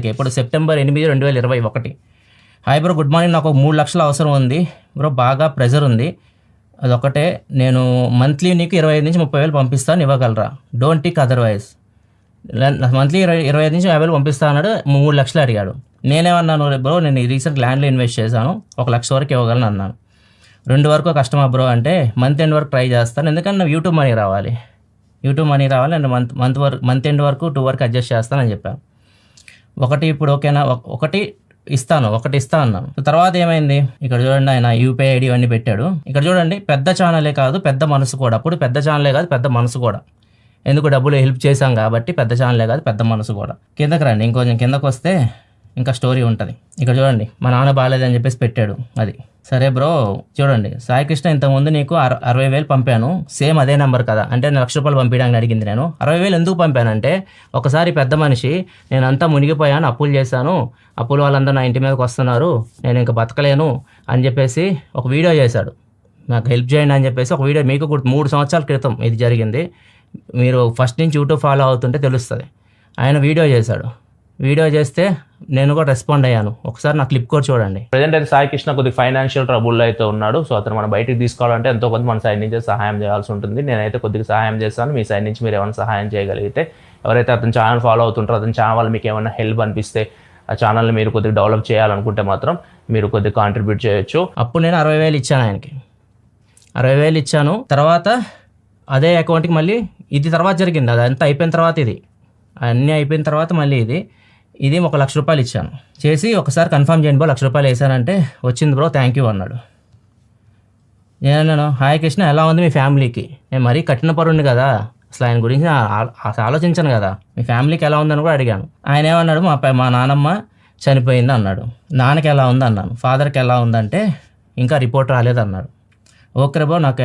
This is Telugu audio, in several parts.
ఇప్పుడు September 8, 2021. Hi bro, good morning. నాకు 3 లక్షల అవసరం ఉంది బ్రో, బాగా ప్రెజర్ ఉంది. అదొకటే, నేను మంత్లీ నీకు 25 నుంచి 30 వేలు పంపిస్తాను, ఇవ్వగలరా? Don't tick otherwise. మంత్లీ 25 నుంచి 50 వేలు పంపిస్తా అన్నాడు. 3 లక్షలు అడిగాడు. నేనేమన్నాను, బ్రో నేను రీసెంట్ ల్యాండ్లో ఇన్వెస్ట్ చేశాను, 1 లక్ష వరకు ఇవ్వగలను అన్నాను. 2 వరకు కష్టమా బ్రో అంటే, మంత్ ఎండ్ వరకు ట్రై చేస్తాను, ఎందుకంటే నాకు యూట్యూబ్ మనీ రావాలి, నేను మంత్ ఎండ్ వరకు 2 వరకు అడ్జస్ట్ చేస్తానని చెప్పాను. ఇప్పుడు ఓకేనా, ఒకటి ఇస్తా అన్నాను. తర్వాత ఏమైంది, ఇక్కడ చూడండి, ఆయన యూపీఐ ఐడి ఇవన్నీ పెట్టాడు. ఇక్కడ చూడండి, పెద్ద ఛానలే కాదు పెద్ద మనసు కూడా. అప్పుడు పెద్ద ఛానలే కాదు పెద్ద మనసు కూడా. ఎందుకు, డబ్బులు హెల్ప్ చేశాం కాబట్టి పెద్ద ఛానలే కాదు పెద్ద మనసు కూడా. కిందకి రండి, ఇంకొంచెం కిందకు వస్తే ఇంకా స్టోరీ ఉంటుంది. ఇక్కడ చూడండి, మా నాన్న బాగాలేదని చెప్పేసి పెట్టాడు. అది సరే బ్రో, చూడండి సాయి కృష్ణ ఇంతకుముందు నీకు 60 వేలు పంపాను, సేమ్ అదే నెంబర్ కదా అంటే, నేను 1 లక్ష రూపాయలు పంపించడానికి అడిగింది. నేను 60 వేలు ఎందుకు పంపానంటే, ఒకసారి పెద్ద మనిషి నేనంతా మునిగిపోయాను, అప్పులు చేశాను, అప్పులు వాళ్ళందరూ నా ఇంటి మీదకి వస్తున్నారు, నేను ఇంకా బతకలేను అని చెప్పేసి ఒక వీడియో చేశాడు. నాకు హెల్ప్ చేయండి అని చెప్పేసి ఒక వీడియో, మీకు 3 సంవత్సరాల క్రితం ఇది జరిగింది. మీరు ఫస్ట్ నుంచి యూట్యూబ్ ఫాలో అవుతుంటే తెలుస్తుంది. ఆయన వీడియో చేశాడు. వీడియో చేస్తే నేను కూడా రెస్పాండ్ అయ్యాను. ఒకసారి నా క్లిప్ కూడా చూడండి. ప్రజెంట్ అయితే సాయి కృష్ణ కొద్దిగా ఫైనాన్షియల్ ట్రబుల్లో అయితే ఉన్నాడు. సో అతను మనం బయటికి తీసుకోవాలంటే ఎంతో కొంత మన సైడ్ నుంచి సహాయం చేయాల్సి ఉంటుంది. నేనైతే కొద్దిగా సహాయం చేస్తాను, మీ సైడ్ నుంచి మీరు ఏమైనా సహాయం చేయగలిగితే. ఎవరైతే అతని ఛానల్ ఫాలో అవుతుంటారో, అతని ఛానల్ వల్ల మీకు ఏమైనా హెల్ప్ అనిపిస్తే, ఆ ఛానల్ని మీరు కొద్దిగా డెవలప్ చేయాలనుకుంటే మాత్రం మీరు కొద్దిగా కాంట్రిబ్యూట్ చేయొచ్చు. అప్పుడు నేను 60 వేలు ఇచ్చాను ఆయనకి, 60 వేలు ఇచ్చాను. తర్వాత అదే అకౌంట్కి మళ్ళీ ఇది తర్వాత జరిగింది, అదంతా అయిపోయిన తర్వాత, ఇది అన్నీ అయిపోయిన తర్వాత మళ్ళీ ఇది 1 లక్ష రూపాయలు ఇచ్చాను. చేసి ఒకసారి కన్ఫర్మ్ చేయండి బ్రో, 1 లక్ష రూపాయలు వేసానంటే, వచ్చింది బ్రో థ్యాంక్ యూ అన్నాడు. నేను హాయ్ కృష్ణ ఎలా ఉంది మీ ఫ్యామిలీకి? నేను మరీ కఠిన పరుణ్ణి కదా, అసలు ఆయన గురించి ఆలోచించాను కదా, మీ ఫ్యామిలీకి ఎలా ఉందని కూడా అడిగాను. ఆయన ఏమన్నాడు, మా నానమ్మ చనిపోయింది అన్నాడు. నాన్నకి ఎలా ఉంది అన్నాను. ఫాదర్కి ఎలా ఉందంటే, ఇంకా రిపోర్ట్ రాలేదు అన్నాడు. ఓకే బ్రో, నాకు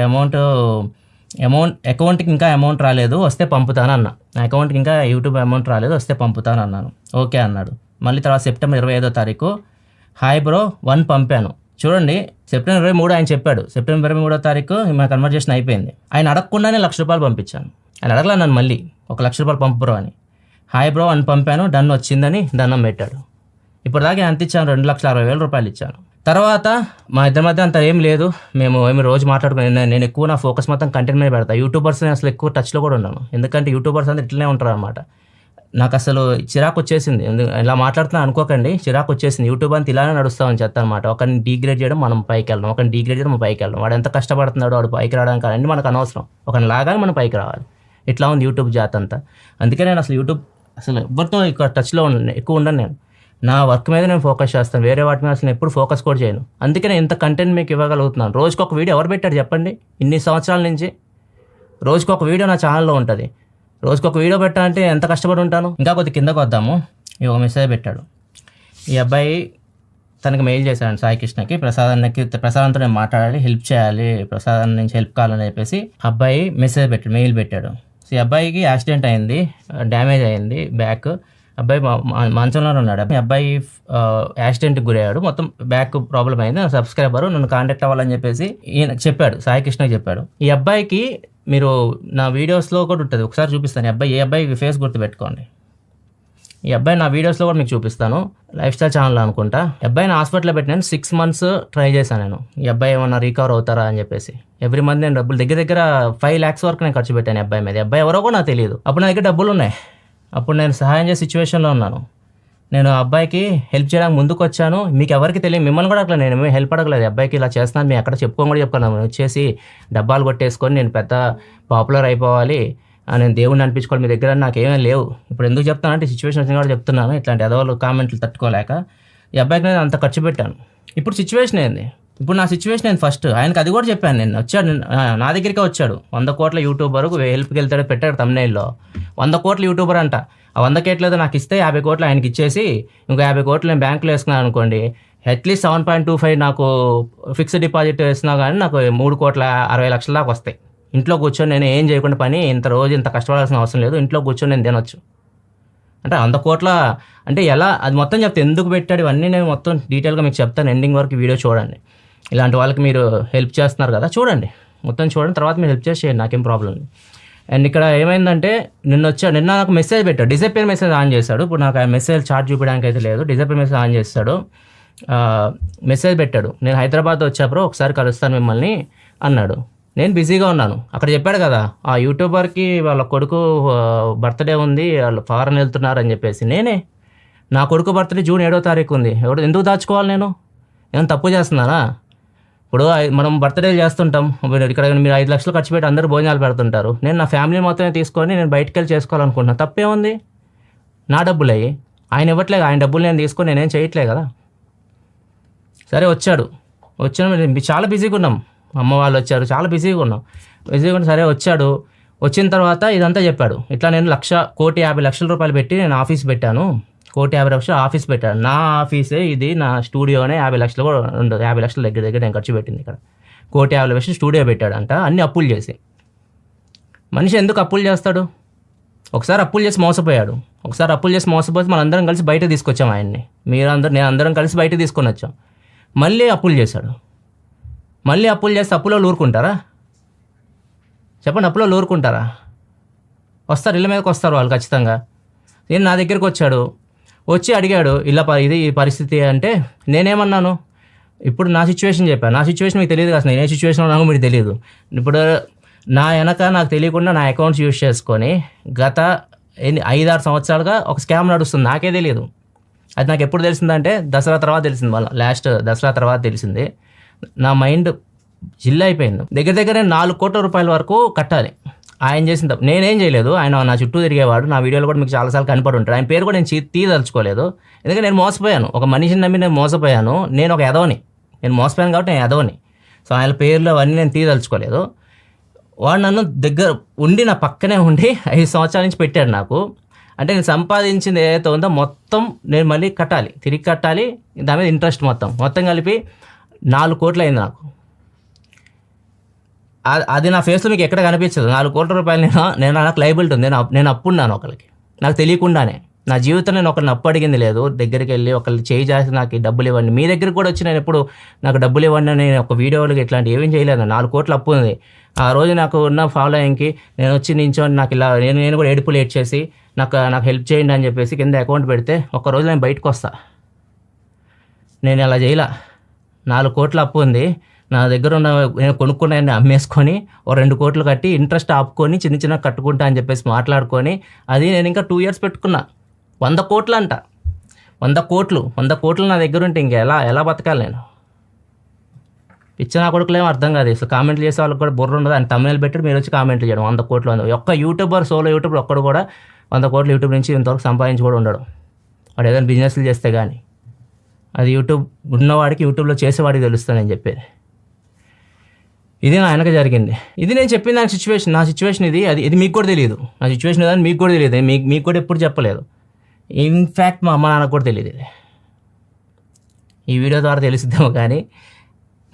అకౌంట్కి ఇంకా అమౌంట్ రాలేదు, వస్తే పంపుతాను అన్నా. నా అకౌంట్కి ఇంకా యూట్యూబ్ అమౌంట్ రాలేదు, వస్తే పంపుతాను అన్నాను. ఓకే అన్నాడు. మళ్ళీ తర్వాత సెప్టెంబర్ 25వ తారీఖు హాయ్ బ్రో 1 పంపాను. చూడండి, సెప్టెంబర్ 23 ఆయన చెప్పాడు. సెప్టెంబర్ 23వ తారీఖు మా కన్వర్జేషన్ అయిపోయింది. ఆయన అడగకుండానే 1 లక్ష రూపాయలు పంపించాను. ఆయన అడగలా నన్ను మళ్ళీ 1 లక్ష రూపాయలు పంపు బ్రో అని. హాయ్ బ్రో 1 పంపాను, డన్ వచ్చిందని దండం పెట్టాడు. ఇప్పుడు దాకా ఎంత ఇచ్చాను, 2,60,000 రూపాయలు ఇచ్చాను. తర్వాత మా ఇద్దరి మధ్య అంత ఏం లేదు, మేము రోజు మాట్లాడుకుని, నేను ఎక్కువ నా ఫోకస్ మొత్తం కంటెంట్ మీద పెడతా. యూట్యూబర్స్ని అసలు ఎక్కువ టచ్లో కూడా ఉన్నాను, ఎందుకంటే యూట్యూబర్స్ అంతా ఇట్లనే ఉంటారు అనమాట. నాకు అసలు చిరాకు వచ్చేసింది, ఇలా మాట్లాడుతున్నా అనుకోకండి, చిరాకు వచ్చేసింది. యూట్యూబ్ అంతా ఇలానే నడుస్తామని చెప్తా అనమాట. ఒకరిని డీగ్రేడ్ చేయడం, మనం పైకి వెళ్ళడం, ఒకరిని డీగ్రేడ్ చేయడం, మనం పైకి వెళ్ళడం. వాడు ఎంత కష్టపడుతున్నాడో వాడు పైకి రావడానికి అన్నీ మనకు అనవసరం, ఒకరిని లాగానే మనం పైకి రావాలి. ఇట్లా ఉంది యూట్యూబ్ జాత్ అంతా. అందుకే నేను అసలు యూట్యూబ్ అసలు ఎవరితో టచ్లో ఎక్కువ ఉండను. నేను నా వర్క్ మీద నేను ఫోకస్ చేస్తాను, వేరే వాటి మీద అసలు ఎప్పుడు ఫోకస్ కూడా చేయను. అందుకే నేను ఇంత కంటెంట్ మీకు ఇవ్వగలుగుతున్నాను. రోజుకి ఒక వీడియో ఎవరు పెట్టారు చెప్పండి, ఇన్ని సంవత్సరాల నుంచి రోజుకి ఒక వీడియో నా ఛానల్లో ఉంటుంది. రోజుకి ఒక వీడియో పెట్టాలంటే ఎంత కష్టపడి ఉంటాను. ఇంకా కొద్ది కిందకు వద్దాము. ఒక మెసేజ్ పెట్టాడు ఈ అబ్బాయి, తనకి మెయిల్ చేశాడు సాయి కృష్ణకి. ప్రసాదంతో నేను మాట్లాడాలి, హెల్ప్ చేయాలి, ప్రసాదం నుంచి హెల్ప్ కావాలని చెప్పేసి అబ్బాయి మెయిల్ పెట్టాడు. ఈ అబ్బాయికి యాక్సిడెంట్ అయింది, డ్యామేజ్ అయింది బ్యాక్. అబ్బాయి మంచంలో ఉన్నాడు. అబ్బాయి యాక్సిడెంట్కి గురయ్యాడు, మొత్తం బ్యాక్ ప్రాబ్లం అయింది. నా సబ్స్క్రైబర్ నన్ను కాంటాక్ట్ అవ్వాలని చెప్పేసి ఈయన చెప్పాడు, సాయి కృష్ణకి చెప్పాడు. ఈ అబ్బాయికి మీరు నా వీడియోస్లో కూడా ఉంటుంది, ఒకసారి చూపిస్తాను. ఏ అబ్బాయి ఫేస్ గుర్తుపెట్టుకోండి. ఈ అబ్బాయి నా వీడియోస్లో కూడా మీకు చూపిస్తాను, లైఫ్ స్టైల్ ఛానల్ అనుకుంటా. అబ్బాయిని హాస్పిటల్లో పెట్టినాను, 6 months ట్రై చేశాను నేను, ఈ అబ్బాయి ఏమన్నా రికవర్ అవుతారా అని చెప్పేసి. ఎవ్రీ మంత్ నేను డబ్బులు దగ్గర 5 lakhs వరకు నేను ఖర్చు పెట్టాను అబ్బాయి మీద. అబ్బాయి ఎవరో కూడా నాకు తెలియదు. అప్పుడు నా దగ్గర డబ్బులు ఉన్నాయి, అప్పుడు నేను సహాయం చేసే సిచ్యువేషన్లో ఉన్నాను. నేను అబ్బాయికి హెల్ప్ చేయడానికి ముందుకు వచ్చాను. మీకు ఎవరికి తెలియదు, మిమ్మల్ని కూడా అట్లా నేను హెల్ప్ అడగలేదు. అబ్బాయికి ఇలా చేస్తున్నాను, మేము ఎక్కడ చెప్పుకోని కూడా చెప్పుకున్నాను. వచ్చేసి డబ్బాలు కొట్టేసుకొని నేను పెద్ద పాపులర్ అయిపోవాలి, నేను దేవుడిని అనిపించుకోవాలి మీ దగ్గర, నాకేమీ లేవు. ఇప్పుడు ఎందుకు చెప్తాను అంటే సిచ్యువేషన్ వచ్చిన కూడా చెప్తున్నాను, ఇట్లాంటి ఎదవాళ్ళు కామెంట్లు తట్టుకోలేక. ఈ అబ్బాయికి నేను అంత ఖర్చు పెట్టాను. ఇప్పుడు సిచ్యువేషన్ ఏంది, ఇప్పుడు నా సిచ్యువేషన్ ఏంది, ఫస్ట్ ఆయనకు అది కూడా చెప్పాను. నేను వచ్చాడు, నా దగ్గరికే వచ్చాడు. 100 కోట్ల యూట్యూబర్ హెల్ప్కి వెళ్తాడు, పెట్టాడు తమ్నైల్లో. 100 కోట్ల యూట్యూబర్ అంట. ఆ 100 కోట్లు నాకు ఇస్తే 50 కోట్లు ఆయనకి ఇచ్చేసి, ఇంకో 50 కోట్లు నేను బ్యాంకులో వేసుకున్నాను అనుకోండి, అట్లీస్ట్ 7.25 నాకు ఫిక్స్డ్ డిపాజిట్ వేసినా కానీ నాకు 3,60,00,000 దాకా వస్తాయి. ఇంట్లో కూర్చొని నేను ఏం చేయకుండా పని రోజు ఇంత కష్టపడాల్సిన అవసరం లేదు, ఇంట్లో కూర్చొని నేను తినొచ్చు. అంటే 100 కోట్ల అంటే ఎలా, అది మొత్తం చెప్తే ఎందుకు పెట్టాడు ఇవన్నీ నేను మొత్తం డీటెయిల్గా మీకు చెప్తాను. ఎండింగ్ వరకు వీడియో చూడండి. ఇలాంటి వాళ్ళకి మీరు హెల్ప్ చేస్తున్నారు కదా, చూడండి, మొత్తం చూడండి, తర్వాత మీరు హెల్ప్ చేసేయండి, నాకేం ప్రాబ్లం లేదు. అండ్ ఇక్కడ ఏమైందంటే నిన్న నాకు మెసేజ్ పెట్టాడు, డిసప్పేర్ మెసేజ్ ఆన్ చేశాడు. ఇప్పుడు నాకు ఆ మెసేజ్ చార్ట్ చూపించడానికి అయితే లేదు, డిసప్పేర్ మెసేజ్ ఆన్ చేస్తాడు. మెసేజ్ పెట్టాడు, నేను హైదరాబాద్ వచ్చాప్పుడు ఒకసారి కలుస్తాను మిమ్మల్ని అన్నాడు. నేను బిజీగా ఉన్నాను. అక్కడ చెప్పాడు కదా ఆ యూట్యూబర్కి వాళ్ళ కొడుకు బర్త్డే ఉంది, వాళ్ళు ఫారెన్ వెళ్తున్నారు అని చెప్పేసి. నా కొడుకు బర్త్డే జూన్ 7వ తారీఖు ఉంది. ఎందుకు దాచుకోవాలి? నేను తప్పు చేస్తున్నానా? ఇప్పుడు మనం బర్త్డేలు చేస్తుంటాం, ఇక్కడ మీరు 5 లక్షలు ఖర్చు పెట్టి అందరూ భోజనాలు పెడుతుంటారు. నేను నా ఫ్యామిలీ మొత్తమే తీసుకొని నేను బయటికి వెళ్ళి చేసుకోవాలనుకుంటున్నాను. తప్పే ఉంది? నా డబ్బులు అయ్యి ఆయన ఇవ్వట్లేదు, ఆయన డబ్బులు నేను తీసుకొని నేనేం చేయట్లే కదా. సరే వచ్చాను, చాలా బిజీగా ఉన్నాం, అమ్మ వాళ్ళు వచ్చారు, చాలా బిజీగా ఉన్నాం. సరే వచ్చాడు. వచ్చిన తర్వాత ఇదంతా చెప్పాడు. ఇట్లా నేను 1,50,00,000 రూపాయలు పెట్టి నేను ఆఫీస్ పెట్టాను, 1,50,00,000 ఆఫీస్ పెట్టాను. నా ఆఫీసే ఇది, నా స్టూడియోనే 50 లక్షలు కూడా ఉండదు, 50 లక్షల దగ్గర నేను ఖర్చు పెట్టింది. ఇక్కడ 1,50,00,000 స్టూడియో పెట్టాడంట, అన్ని అప్పులు చేసి. మనిషి ఎందుకు అప్పులు చేస్తాడు? ఒకసారి అప్పులు చేసి మోసపోయాడు. మనందరం కలిసి బయట తీసుకొచ్చాం ఆయన్ని, నేను అందరం కలిసి బయట తీసుకొని వచ్చాం. మళ్ళీ అప్పులు చేశాడు. మళ్ళీ అప్పులు చేస్తే అప్పులో ఊరుకుంటారా? చెప్పండి, అప్పులో ఊరుకుంటారా? వస్తారు, ఇళ్ళ మీదకి వస్తారు వాళ్ళు ఖచ్చితంగా. నేను నా దగ్గరికి వచ్చి అడిగాడు, ఇది పరిస్థితి అంటే నేనేమన్నాను? ఇప్పుడు నా సిచ్యువేషన్ చెప్పాను. నా సిచ్యువేషన్ మీకు తెలియదు కదా, నేను ఏ సిచ్యువేషన్ ఉన్నానో మీకు తెలియదు. ఇప్పుడు నా వెనక నాకు తెలియకుండా నా అకౌంట్స్ యూజ్ చేసుకొని గత 5-6 సంవత్సరాలుగా ఒక స్కామ్ నడుస్తుంది, నాకే తెలియదు. అది నాకు ఎప్పుడు తెలిసిందంటే దసరా తర్వాత తెలిసింది, మళ్ళీ లాస్ట్ దసరా తర్వాత తెలిసింది. నా మైండ్ జిల్ అయిపోయింది. దగ్గర 4 కోట్ల రూపాయల వరకు కట్టాలి. ఆయన చేసిన తప్పు నేనేం చేయలేదు. ఆయన నా చుట్టూ తిరిగేవాడు, నా వీడియోలో కూడా మీకు చాలాసార్లు కనపడి ఉంటాడు. ఆయన పేరు కూడా నేను తీయదలుచుకోలేదు, ఎందుకంటే నేను మోసపోయాను. ఒక మనిషిని నమ్మి నేను మోసపోయాను. నేను ఒక ఎదవని, నేను మోసపోయాను కాబట్టి నేను ఎదవని. సో ఆయన పేర్లు అవన్నీ నేను తీయదలుచుకోలేదు. వాడు నన్ను దగ్గర ఉండి, నా పక్కనే ఉండి 5 సంవత్సరాల నుంచి పెట్టాడు నాకు. అంటే నేను సంపాదించింది ఏదైతే ఉందో మొత్తం నేను మళ్ళీ కట్టాలి, తిరిగి కట్టాలి. దాని మీద ఇంట్రెస్ట్ మొత్తం కలిపి 4 కోట్లు అయింది నాకు. అది నా ఫేస్లో మీకు ఎక్కడ కనిపించదు. 4 కోట్ల రూపాయలు నాకు లైబిలిటీ ఉంది. నేను అప్పున్నాను ఒకరికి, నాకు తెలియకుండానే. నా జీవితం నేను ఒకరిని అప్పు అడిగింది లేదు. దగ్గరికి వెళ్ళి ఒకళ్ళు చేయి చేసి నాకు డబ్బులు ఇవ్వండి, మీ దగ్గరికి కూడా వచ్చి నేను ఎప్పుడు నాకు డబ్బులు ఇవ్వండి అని నేను ఒక వీడియోలకి ఇట్లాంటి ఏమీ చేయలేదు. 4 కోట్లు అప్పు ఉంది. ఆ రోజు నాకు ఉన్న ఫాలోయింగ్కి నేను వచ్చి నించొని నాకు ఇలా నేను కూడా ఏడుపులు ఏడ్చేసి నాకు హెల్ప్ చేయండి అని చెప్పేసి కింద అకౌంట్ పెడితే ఒక్కరోజు నేను బయటకు వస్తా. నేను అలా చేయలా. 4 కోట్ల అప్పు ఉంది నా దగ్గర ఉన్న, నేను కొనుక్కున్నాయని అమ్మేసుకొని 2 కోట్లు కట్టి ఇంట్రెస్ట్ ఆపుకొని చిన్న కట్టుకుంటా అని చెప్పేసి మాట్లాడుకొని, అది నేను ఇంకా 2 years పెట్టుకున్నా. 100 కోట్లు అంట, 100 కోట్లు నా దగ్గర ఉంటే ఇంకా ఎలా బతకాలి నేను? పిచ్చ నా కొడుకులు ఏమో అర్థం కాదు. అసలు కామెంట్లు చేసే వాళ్ళకి కూడా బుర్ర ఉండదు. ఆయన తమిళ పెట్టి మీరు వచ్చి కామెంట్లు చేయడం 100 కోట్లు. ఒక్క యూట్యూబర్, సోలో యూట్యూబర్ ఒక్కడు కూడా 100 కోట్లు యూట్యూబ్ నుంచి ఇంతవరకు సంపాదించి కూడా ఉండడు. వాడు ఏదైనా బిజినెస్లు చేస్తే కానీ. అది యూట్యూబ్ ఉన్నవాడికి, యూట్యూబ్లో చేసేవాడికి తెలుస్తుంది నేను చెప్పేది. ఇది నా వెనక జరిగింది. ఇది నేను చెప్పిన నా సిచ్యువేషన్ ఇది మీకు కూడా తెలియదు. నా సిచ్యువేషన్ ఏదని మీకు కూడా తెలియదు, మీకు కూడా ఎప్పుడు చెప్పలేదు. ఇన్ఫ్యాక్ట్ మా అమ్మ నాన్నకు కూడా తెలియదు. ఇది ఈ వీడియో ద్వారా తెలుస్తుందేమో కానీ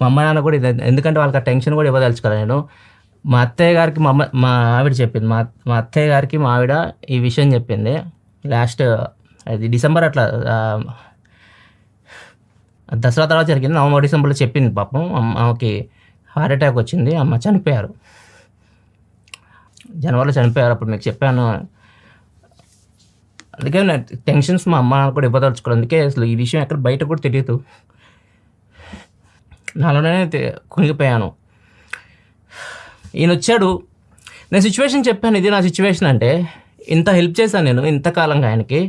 మా అమ్మ నాన్న కూడా ఇది, ఎందుకంటే వాళ్ళకి ఆ టెన్షన్ కూడా ఇవ్వదలుచుకోవాలి నేను. మా అత్తయ్య గారికి మా ఆవిడ చెప్పింది, మా అత్తయ్య గారికి మా ఆవిడ ఈ విషయం చెప్పింది లాస్ట్ అది డిసెంబర్ అట్లా దసరా తర్వాత జరిగింది. నవంబర్ డిసెంబర్లో చెప్పింది. పాపం అమ్మకి హార్ట్ అటాక్ వచ్చింది, అమ్మ చనిపోయారు, జనవరిలో చనిపోయారు. అప్పుడు మీకు చెప్పాను. అందుకే టెన్షన్స్ మా అమ్మ కూడా ఇవ్వదలుచుకోవాలి. అందుకే అసలు ఈ విషయం ఎక్కడ బయట కూడా తెలియదు, నాలోనే కుంగిపోయాను. ఈయన వచ్చాడు, నేను సిచ్యువేషన్ చెప్పాను, ఇది నా సిచ్యువేషన్ అంటే. ఇంత హెల్ప్ చేశాను నేను ఇంతకాలంగా. ఆయనకి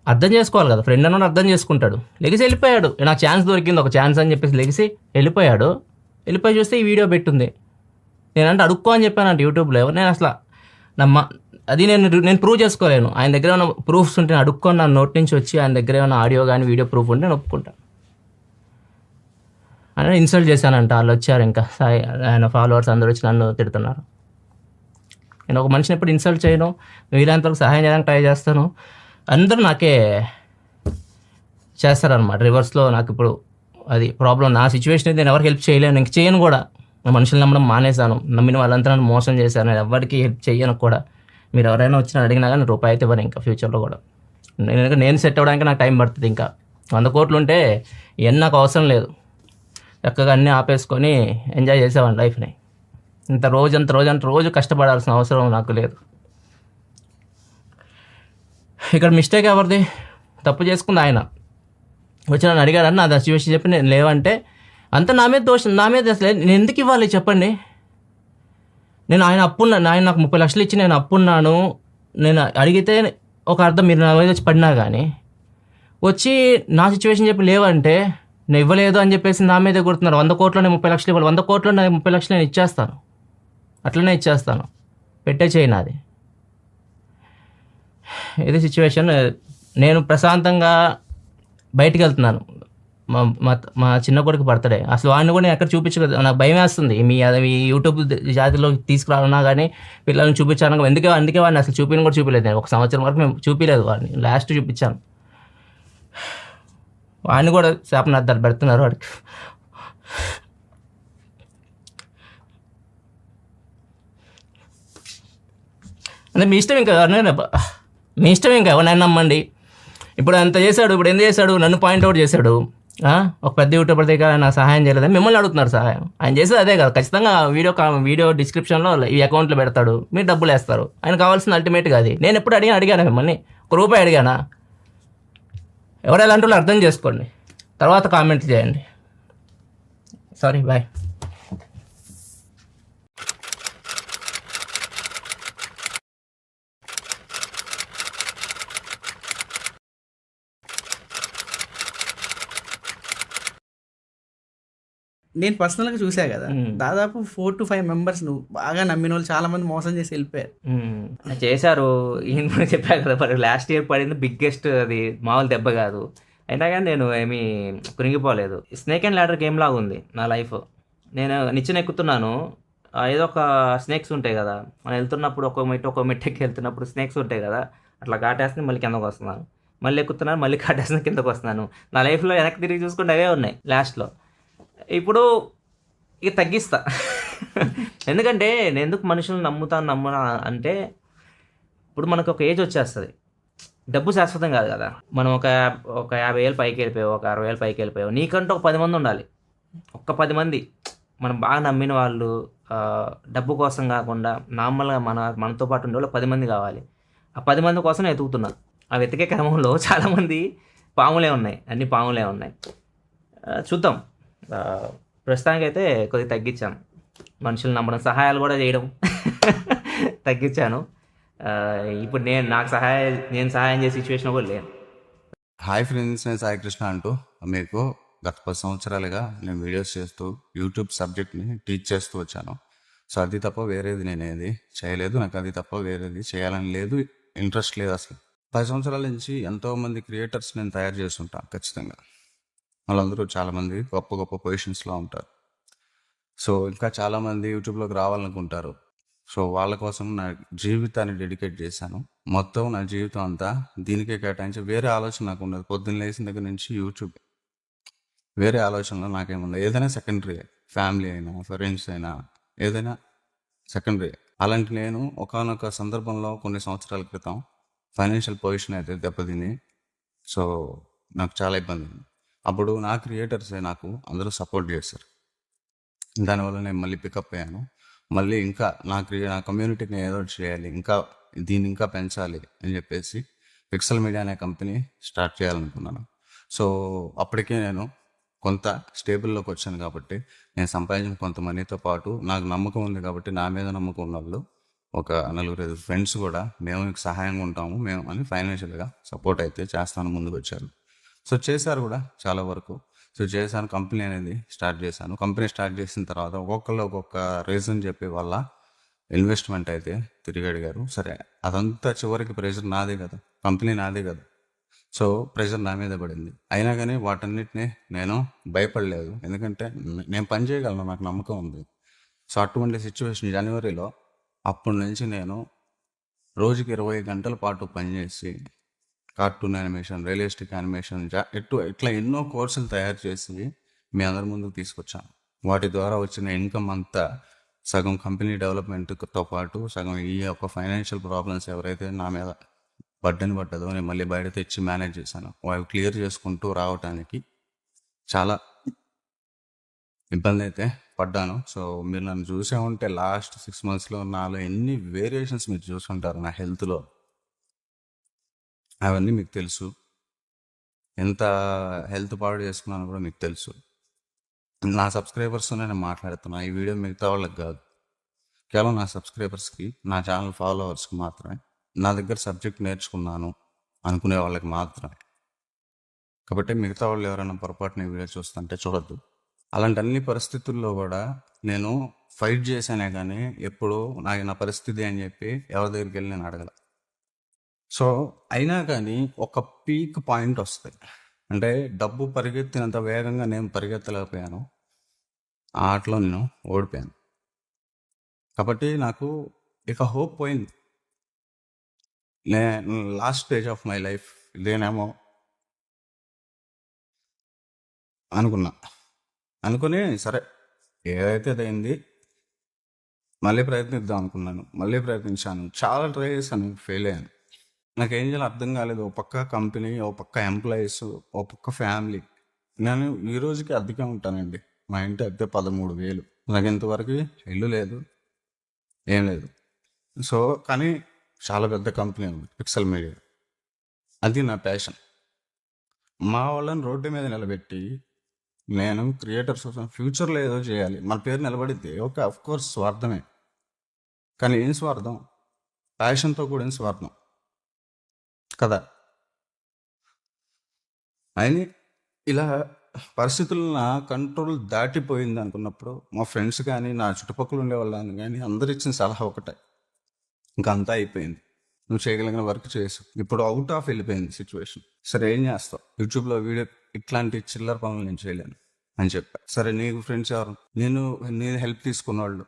అర్థం చేసుకోవాలి కదా, ఫ్రెండ్ అన్నాడు అర్థం చేసుకుంటాడు. లెగిసి వెళ్ళిపోయాడు. నాకు ఛాన్స్ దొరికింది, ఒక ఛాన్స్ అని చెప్పేసి లెగిసి వెళ్ళిపోయాడు. వెళ్ళిపోయి చూస్తే ఈ వీడియో పెట్టింది. నేనంటే అడుక్కో అని చెప్పాను యూట్యూబ్లో. నేను అసలు అది నేను ప్రూవ్ చేసుకోలేను. ఆయన దగ్గర ఏమైనా ప్రూఫ్స్ ఉంటే అడుక్కొని నా నోట్ నుంచి వచ్చి ఆయన దగ్గర ఏమైనా ఆడియో కానీ వీడియో ప్రూఫ్ ఉంటే నేను ఒప్పుకుంటాను. అని ఇన్సల్ట్ చేశానంట. వాళ్ళు వచ్చారు, ఇంకా ఆయన ఫాలోవర్స్ అందరూ వచ్చి నన్ను తిడుతున్నారు. నేను ఒక మనిషిని ఎప్పుడు ఇన్సల్ట్ చేయను, వీళ్ళంతవరకు సహాయం చేయడానికి ట్రై చేస్తాను. అందరూ నాకే చేస్తారనమాట రివర్స్లో. నాకు ఇప్పుడు అది ప్రాబ్లం. నా సిచ్యువేషన్ అయితే నేను ఎవరికి హెల్ప్ చేయలేను, ఇంక చేయను కూడా. నా మనుషులు నమ్మడం మానేశాను. నమ్మిన వాళ్ళంతా నన్ను మోసం చేశాను. నేను ఎవరికి హెల్ప్ చేయను కూడా. మీరు ఎవరైనా వచ్చినా అడిగినా కానీ రూపాయి అయితే ఇవ్వను ఇంకా ఫ్యూచర్లో కూడా. నేను సెట్ అవ్వడానికి నాకు టైం పడుతుంది. ఇంకా 100 కోట్లు ఉంటే ఇవన్నీ నాకు అవసరం లేదు. చక్కగా అన్నీ ఆపేసుకొని ఎంజాయ్ చేసేవాడిని లైఫ్ని. రోజు కష్టపడాల్సిన అవసరం నాకు లేదు. ఇక్కడ మిస్టేక్ ఎవరిది? తప్పు చేసుకుంది ఆయన. వచ్చి నన్ను అడిగాడని నా సిచ్యువేషన్ చెప్పి నేను లేవంటే అంతా నా మీద దోషం, నా మీద అసలు నేను ఎందుకు ఇవ్వాలి చెప్పండి? ఆయన నాకు 30 లక్షలు ఇచ్చి నేను అప్పున్నాను. నేను అడిగితే ఒక అర్థం, మీరు నా మీద వచ్చి పడినా కానీ వచ్చి నా సిచ్యువేషన్ చెప్పి లేవంటే నేను ఇవ్వలేదు అని చెప్పేసి నా మీదే కొడుతున్నారు. 100 కోట్లు 30 లక్షలు ఇవ్వాలి, 100 కోట్లు 30 లక్షలు నేను ఇచ్చేస్తాను, అట్లనే ఇచ్చేస్తాను, పెట్టే చేయి నాది. ఇది సిచ్యువేషన్. నేను ప్రశాంతంగా బయటికి వెళ్తున్నాను. మా చిన్న కొడుకు బర్త్డే, అసలు వాడిని కూడా నేను ఎక్కడ చూపించలేదు. నాకు భయం వేస్తుంది మీ యూట్యూబ్ జాతిలో తీసుకురావాలన్నా కానీ పిల్లల్ని చూపించాను. అందుకే వాడిని అసలు కూడా చూపించలేదు. నేను 1 సంవత్సరం వరకు మేము చూపించలేదు వాడిని, లాస్ట్ చూపించాను. వాడిని కూడా శాపనార్థాలు పెడుతున్నారు వాడికి. అంటే మీ ఇష్టం, ఇంకా ఎవరైనా నమ్మండి. ఇప్పుడు అంత చేశాడు, ఇప్పుడు ఎందుకు చేశాడు? నన్ను పాయింట్అవుట్ చేశాడు. ఒక పెద్ద యూట్యూబర్ దగ్గర నాకు సహాయం చేయలేదని మిమ్మల్ని అడుగుతున్నారు సహాయం. ఆయన చేసేది అదే కదా. ఖచ్చితంగా వీడియో డిస్క్రిప్షన్లో ఈ అకౌంట్లో పెడతాడు, మీరు డబ్బులు వేస్తారు. ఆయన కావాల్సిన అల్టిమేట్గా అది. నేను ఎప్పుడు అడిగాను మిమ్మల్ని? ₹1 అడిగానా? ఎవరు ఎలాంటి వాళ్ళు అర్థం చేసుకోండి, తర్వాత కామెంట్లు చేయండి. Sorry, bye. నేను పర్సనల్గా చూసా కదా, దాదాపు 4 to 5 మెంబర్స్ నువ్వు బాగా నమ్మిన వాళ్ళు చాలా మంది మోసం చేసి వెళ్ళిపోయారు. చేశారు. ఈయన కూడా చెప్పా కదా, మరి లాస్ట్ ఇయర్ పడింది బిగ్గెస్ట్, అది మామూలు దెబ్బ కాదు. అయినా కానీ నేను ఏమీ కృంగిపోలేదు. స్నేక్ అండ్ ల్యాడర్ గేమ్ లాగా ఉంది నా లైఫ్. నేను నిచ్చెన ఎక్కుతున్నాను, ఏదో ఒక స్నేక్స్ ఉంటాయి కదా, మనం వెళ్తున్నప్పుడు ఒక్కో మెట్టు ఎక్కి వెళ్తున్నప్పుడు స్నేక్స్ ఉంటాయి కదా, అట్లా కాటేస్తుంది, మళ్ళీ కిందకు వస్తున్నాను, మళ్ళీ ఎక్కుతున్నాను, మళ్ళీ కాటేస్తుంది, కిందకు వస్తున్నాను. నా లైఫ్లో వెనక్కి తిరిగి చూసుకుంటే అవే ఉన్నాయి లాస్ట్లో. ఇప్పుడు ఇక తగ్గిస్తా. ఎందుకంటే నేను ఎందుకు మనుషులను నమ్మనా అంటే, ఇప్పుడు మనకు ఒక ఏజ్ వచ్చేస్తుంది, డబ్బు శాశ్వతం కాదు కదా. మనం ఒక 50,000 పైకి వెళ్ళిపోయావు, ఒక 60,000 పైకి వెళ్ళిపోయావు, నీకంటూ ఒక 10 మంది ఉండాలి. 10 మంది మనం బాగా నమ్మిన వాళ్ళు, డబ్బు కోసం కాకుండా నార్మల్గా మనతో పాటు ఉండే వాళ్ళు 10 మంది కావాలి. ఆ 10 మంది కోసం నేను ఎతుకుతున్నాను. ఆ వెతికే క్రమంలో చాలామంది పాములే ఉన్నాయి, అన్ని పాములే ఉన్నాయి. చూద్దాం. ప్రస్తుతానికైతే కొద్దిగా తగ్గించాను, మనుషులు నమ్మడం, సహాయాలు కూడా చేయడం తగ్గించాను. ఇప్పుడు నేను సహాయం చేసే సిచ్యువేషన్ కూడా లేదు. హాయ్ ఫ్రెండ్స్, నేను సాయి కృష్ణ అంటూ మీకు గత 10 సంవత్సరాలుగా నేను వీడియోస్ చేస్తూ యూట్యూబ్ సబ్జెక్ట్ని టీచ్ చేస్తూ వచ్చాను. సో అది తప్ప వేరేది నేనేది చేయలేదు, నాకు అది తప్ప వేరేది చేయాలని లేదు, ఇంట్రెస్ట్ లేదు అసలు. 10 సంవత్సరాల నుంచి ఎంతోమంది క్రియేటర్స్ నేను తయారు చేస్తుంటాను ఖచ్చితంగా. వాళ్ళందరూ చాలామంది గొప్ప గొప్ప పొజిషన్స్లో ఉంటారు. సో ఇంకా చాలామంది యూట్యూబ్లోకి రావాలనుకుంటారు. సో వాళ్ళ కోసం నా జీవితాన్ని డెడికేట్ చేశాను. మొత్తం నా జీవితం అంతా దీనికే కేటాయించి వేరే ఆలోచన నాకు ఉండదు. పొద్దున్న లేచిన దగ్గర నుంచి యూట్యూబ్, వేరే ఆలోచనలో నాకేముండదు. ఏదైనా సెకండరీ, ఫ్యామిలీ అయినా ఫ్రెండ్స్ అయినా ఏదైనా సెకండరీ. అలాంటి నేను ఒకానొక సందర్భంలో కొన్ని సంవత్సరాల క్రితం ఫైనాన్షియల్ పొజిషన్ అయితే దెబ్బతిని, సో నాకు చాలా ఇబ్బంది. అప్పుడు నా క్రియేటర్సే నాకు అందరూ సపోర్ట్ చేశారు. దానివల్ల నేను మళ్ళీ పికప్ అయ్యాను. మళ్ళీ ఇంకా నా కమ్యూనిటీని ఏదో చేయాలి, దీన్ని ఇంకా పెంచాలి అని చెప్పేసి పిక్సెల్ మీడియా అనే కంపెనీ స్టార్ట్ చేయాలనుకున్నాను. సో అప్పటికే నేను కొంత స్టేబుల్లోకి వచ్చాను కాబట్టి నేను సంపాదించిన కొంత మనీతో పాటు నాకు నమ్మకం ఉంది కాబట్టి నా మీద నమ్మకం ఉన్న వాళ్ళు ఒక 4-5 ఫ్రెండ్స్ కూడా మేము మీకు సహాయంగా ఉంటాము మేము అని ఫైనాన్షియల్గా సపోర్ట్ అయితే చేస్తాను ముందుకు వచ్చారు. సో చేశారు కూడా చాలా వరకు. సో చేశాను, కంపెనీ అనేది స్టార్ట్ చేశాను. కంపెనీ స్టార్ట్ చేసిన తర్వాత ఒక్కొక్కరు ఒక్కొక్క రీజన్ చెప్పి వాళ్ళ ఇన్వెస్ట్మెంట్ అయితే తిరిగి అడిగారు. సరే అదంతా చివరికి ప్రెషర్ నాదే కదా, కంపెనీ నాదే కదా. సో ప్రెషర్ నా మీద పడింది. అయినా కానీ వాటన్నిటిని నేను భయపడలేదు, ఎందుకంటే నేను పని చేయగలను, నాకు నమ్మకం ఉంది. సో అటువంటి సిచ్యువేషన్ జనవరిలో అప్పటి నుంచి నేను రోజుకి 20 గంటల పాటు పనిచేసి కార్టూన్ యానిమేషన్, రియలిస్టిక్ యానిమేషన్, ఇట్లా ఎన్నో కోర్సులు తయారు చేసి మీ అందరి ముందుకు తీసుకొచ్చాను. వాటి ద్వారా వచ్చిన ఇన్కమ్ అంతా సగం కంపెనీ డెవలప్మెంట్తో పాటు సగం ఈ యొక్క ఫైనాన్షియల్ ప్రాబ్లమ్స్ ఎవరైతే నా మీద బడ్డని పడ్డదో నేను మళ్ళీ బయట తెచ్చి మేనేజ్ చేశాను. అవి క్లియర్ చేసుకుంటూ రావటానికి చాలా ఇబ్బంది అయితే పడ్డాను. సో మీరు నన్ను చూసే ఉంటే లాస్ట్ 6 monthsలో నాలో ఎన్ని వేరియేషన్స్ మీరు చూసుంటారు నా హెల్త్లో, అవన్నీ మీకు తెలుసు. ఎంత హెల్త్ పాడు చేసుకున్నాను కూడా మీకు తెలుసు. నా సబ్స్క్రైబర్స్తో నేను మాట్లాడుతున్నా. ఈ వీడియో మిగతా వాళ్ళకి కాదు, కేవలం నా సబ్స్క్రైబర్స్కి, నా ఛానల్ ఫాలోవర్స్కి మాత్రమే. నా దగ్గర సబ్జెక్ట్ నేర్చుకున్నాను అనుకునే వాళ్ళకి మాత్రమే. కాబట్టి మిగతా వాళ్ళు ఎవరైనా పొరపాటున ఈ వీడియో చూస్తుంటే చూడొద్దు. అలాంటి అన్ని పరిస్థితుల్లో కూడా నేను ఫైట్ చేశానే కానీ ఎప్పుడు నా పరిస్థితి అని చెప్పి ఎవరి దగ్గరికి వెళ్ళి నేను అడగల. సో అయినా కానీ ఒక పీక్ పాయింట్ వస్తాయి. అంటే డబ్బు పరిగెత్తినంత వేగంగా నేను పరిగెత్తలేకపోయాను. ఆ ఆటలో నేను ఓడిపోయాను. కాబట్టి నాకు ఇక హోప్ పోయింది. నేను last stage of my life ఇదేనేమో అనుకుని సరే ఏదైతే అదైంది, మళ్ళీ ప్రయత్నిద్దాం అనుకున్నాను. మళ్ళీ ప్రయత్నించాను, చాలా ట్రై చేశాను, ఫెయిల్ అయ్యాను. నాకేం చేయాలో అర్థం కాలేదు. ఓ పక్క కంపెనీ, ఓ పక్క ఎంప్లాయీస్, ఓ పక్క ఫ్యామిలీ. నేను ఈ రోజుకి అద్దెకే ఉంటానండి. మా ఇంటి అద్దె 13,000. నాకు ఇంతవరకు ఇల్లు లేదు, ఏం లేదు. సో కానీ చాలా పెద్ద కంపెనీ ఉంది, పిక్సెల్ మీడియా. అది నా ప్యాషన్. మా వాళ్ళని రోడ్డు మీద నిలబెట్టి నేను క్రియేటర్స్ కోసం ఫ్యూచర్లో ఏదో చేయాలి, మన పేరు నిలబడిద్ది. ఓకే, అఫ్ కోర్స్ స్వార్థమే, కానీ ఏం స్వార్థం? ప్యాషన్తో కూడిన స్వార్థం కదా. అయినా ఇలా పరిస్థితులు నా కంట్రోల్ దాటిపోయింది అనుకున్నప్పుడు మా ఫ్రెండ్స్ కానీ నా చుట్టుపక్కల ఉండే వాళ్ళని కానీ అందరు ఇచ్చిన సలహా ఒకటే, ఇంకా అంతా అయిపోయింది, నువ్వు చేయగలిగిన వర్క్ చేసు, ఇప్పుడు అవుట్ ఆఫ్ వెళ్ళిపోయింది సిచ్యువేషన్. సరే ఏం చేస్తావు, యూట్యూబ్లో వీడియో ఇట్లాంటి చిల్లర పనులు నేను చేయలేను అని చెప్పా. సరే నీకు ఫ్రెండ్స్ ఎవరు, నేను హెల్ప్ తీసుకున్న వాళ్ళు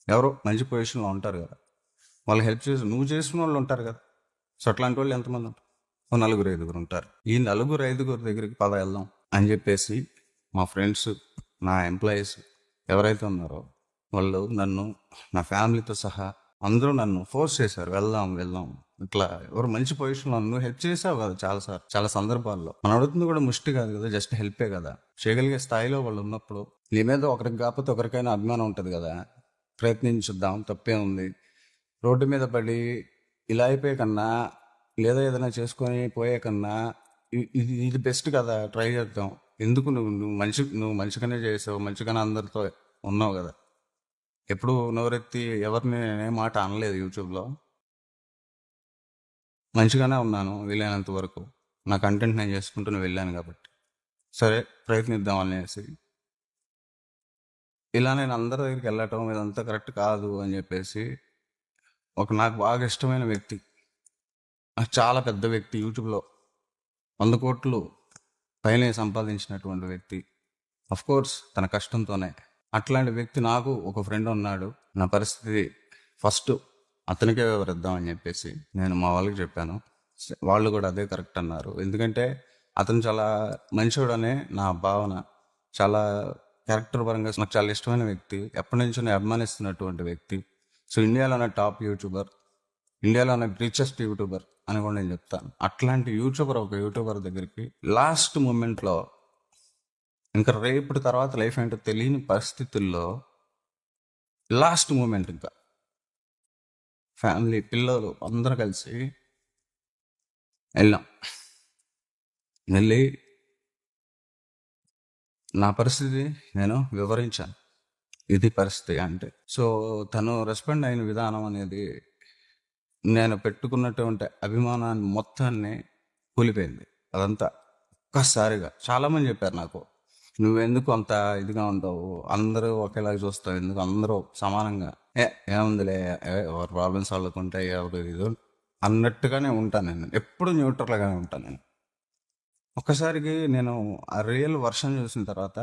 ఎవరో మంచి పొజిషన్లో ఉంటారు కదా, వాళ్ళు హెల్ప్ చేసి నువ్వు చేసుకున్న వాళ్ళు ఉంటారు కదా. సో అట్లాంటి వాళ్ళు ఎంతమంది ఉంటారు? ఓ 4-5 ఉంటారు. ఈ 4-5 దగ్గరికి పద వెళ్దాం అని చెప్పేసి మా ఫ్రెండ్స్, నా ఎంప్లాయీస్ ఎవరైతే ఉన్నారో వాళ్ళు నన్ను, నా ఫ్యామిలీతో సహా అందరూ నన్ను ఫోర్స్ చేశారు, వెళ్దాం ఇట్లా. ఎవరు మంచి పొజిషన్లో నువ్వు హెల్ప్ చేసావు కదా చాలాసార్లు, చాలా సందర్భాల్లో. మనం అడుగుతుంది కూడా ముష్టి కాదు కదా, జస్ట్ హెల్పే కదా. చేయగలిగే స్థాయిలో వాళ్ళు ఉన్నప్పుడు నీ మీద ఒకరికి కాకపోతే ఒకరికైనా అభిమానం ఉంటుంది కదా, ప్రయత్నించుద్దాం, తప్పే ఉంది. రోడ్డు మీద పడి ఇలా అయిపోయే కన్నా, లేదా ఏదైనా చేసుకొని పోయే కన్నా ఇది బెస్ట్ కదా, ట్రై చేద్దాం. ఎందుకు నువ్వు మంచిగానే చేసావు, మంచిగానే అందరితో ఉన్నావు కదా. ఎప్పుడు నోరెత్తి ఎవరిని నేనే మాట అనలేదు యూట్యూబ్లో. మంచిగానే ఉన్నాను వీలైనంత వరకు, నా కంటెంట్ నేను చేసుకుంటూనే వెళ్ళాను కాబట్టి సరే ప్రయత్నిద్దాం అనేసి. ఇలా నేను అందరి దగ్గరికి వెళ్ళటం ఇదంతా కరెక్ట్ కాదు అని చెప్పేసి నాకు బాగా ఇష్టమైన వ్యక్తి, చాలా పెద్ద వ్యక్తి, యూట్యూబ్లో 100 కోట్లు పైనే సంపాదించినటువంటి వ్యక్తి, కోర్స్ తన కష్టంతోనే. అట్లాంటి వ్యక్తి నాకు ఒక ఫ్రెండ్ ఉన్నాడు. నా పరిస్థితి ఫస్ట్ అతనికే వివరిద్దామని చెప్పేసి నేను మా వాళ్ళకి చెప్పాను. వాళ్ళు కూడా అదే కరెక్ట్ అన్నారు. ఎందుకంటే అతను చాలా మంచోడనే నా భావన. చాలా క్యారెక్టర్ పరంగా నాకు చాలా ఇష్టమైన వ్యక్తి, ఎప్పటి నుంచో నేను అభిమానిస్తున్నటువంటి వ్యక్తి. సో ఇండియాలోనే టాప్ యూట్యూబర్, ఇండియాలోనే రిచెస్ట్ యూట్యూబర్ అని కూడా నేను చెప్తాను. అట్లాంటి ఒక యూట్యూబర్ దగ్గరికి లాస్ట్ మూమెంట్లో, ఇంకా రేపటి తర్వాత లైఫ్ ఏంటో తెలియని పరిస్థితుల్లో లాస్ట్ మూమెంట్, ఇంకా ఫ్యామిలీ, పిల్లలు అందరూ కలిసి వెళ్ళి నా పరిస్థితి నేను వివరించాను, ఇది పరిస్థితి అంటే. సో తను రెస్పాండ్ అయిన విధానం అనేది నేను పెట్టుకున్నటువంటి అభిమానాన్ని మొత్తాన్ని కూలిపోయింది. అదంతా ఒక్కసారిగా చాలామంది చెప్పారు నాకు, నువ్వెందుకు అంత ఇదిగా ఉంటావు, అందరూ ఒకేలాగా చూస్తావు, ఎందుకు అందరూ సమానంగా, ఏముందిలే, ఎవరు ప్రాబ్లమ్స్ వాళ్ళకుంటాయి, ఎవరు ఇది అన్నట్టుగానే ఉంటాను నేను, ఎప్పుడు న్యూట్రల్గానే ఉంటాను నేను. ఒక్కసారికి నేను ఆ రియల్ వర్షన్ చూసిన తర్వాత